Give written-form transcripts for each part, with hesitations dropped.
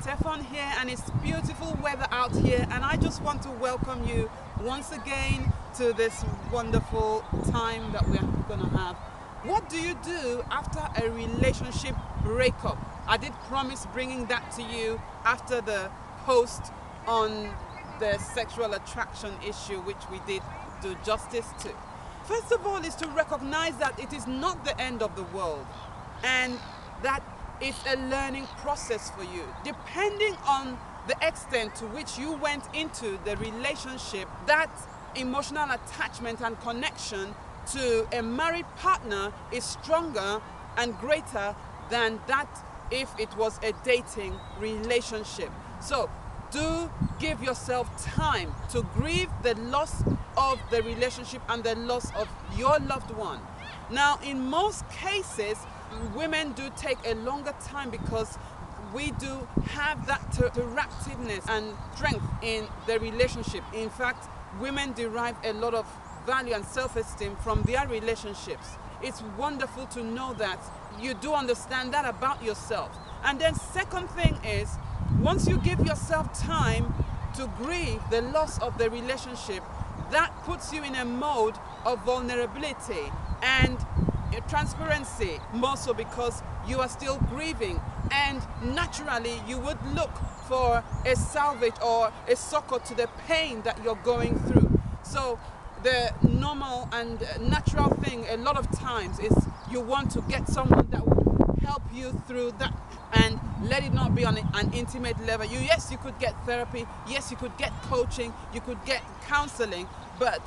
Stefan here, and it's beautiful weather out here, and I just want to welcome you once again to this wonderful time that we're gonna have. What do you do after a relationship breakup? I did promise bringing that to you after the post on the sexual attraction issue, which we did do justice to. First of all is to recognize that it is not the end of the world, and that it's a learning process for you. Depending on the extent to which you went into the relationship, that emotional attachment and connection to a married partner is stronger and greater than that if it was a dating relationship. So do give yourself time to grieve the loss of the relationship and the loss of your loved one. Now, in most cases, women do take a longer time because we do have that interactiveness and strength in the relationship. In fact, women derive a lot of value and self-esteem from their relationships. It's wonderful to know that you do understand that about yourself. And then second thing is, once you give yourself time to grieve the loss of the relationship, that puts you in a mode of vulnerability and transparency, more so because you are still grieving, and naturally you would look for a salvage or a succor to the pain that you're going through. So the normal and natural thing a lot of times is you want to get someone that will help you through that and let it not be on an intimate level. Yes, you could get therapy, yes, you could get coaching, you could get counseling, but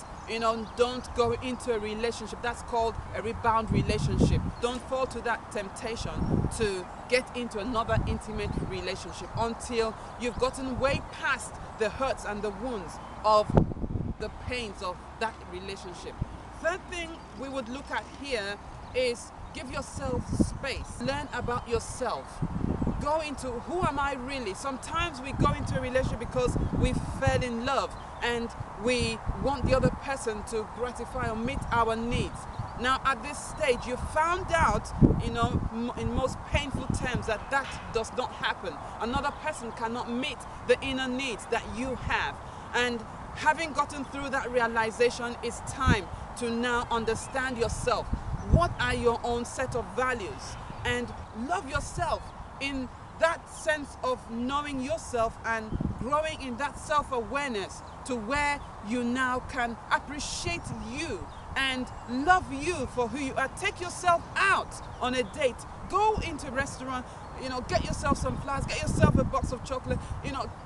don't go into a relationship that's called a rebound relationship. Don't fall to that temptation to get into another intimate relationship until you've gotten way past the hurts and the wounds of the pains of that relationship. Third thing we would look at here is give yourself space. Learn about yourself. Go into who am I really? Sometimes we go into a relationship because we fell in love and we want the other person to gratify or meet our needs. Now at this stage you found out, in most painful terms, that does not happen. Another person cannot meet the inner needs that you have. And having gotten through that realization, it's time to now understand yourself. What are your own set of values? And love yourself in that sense of knowing yourself and growing in that self-awareness to where you now can appreciate you and love you for who you are. Take yourself out on a date. Go into a restaurant, get yourself some flowers, get yourself a box of chocolate,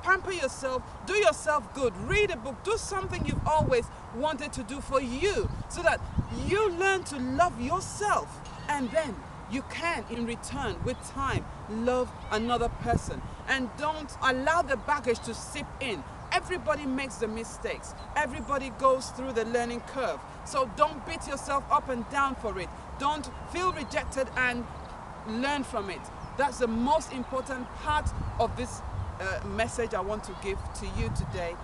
pamper yourself, do yourself good, read a book, do something you've always wanted to do for you so that you learn to love yourself, and then you can, in return, with time, love another person. And don't allow the baggage to seep in. Everybody makes the mistakes. Everybody goes through the learning curve. So don't beat yourself up and down for it. Don't feel rejected and learn from it. That's the most important part of this message I want to give to you today.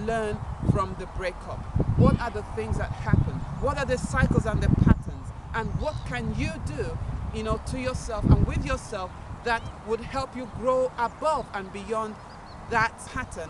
Learn from the breakup. What are the things that happen? What are the cycles and the patterns? And what can you do, to yourself and with yourself that would help you grow above and beyond that pattern?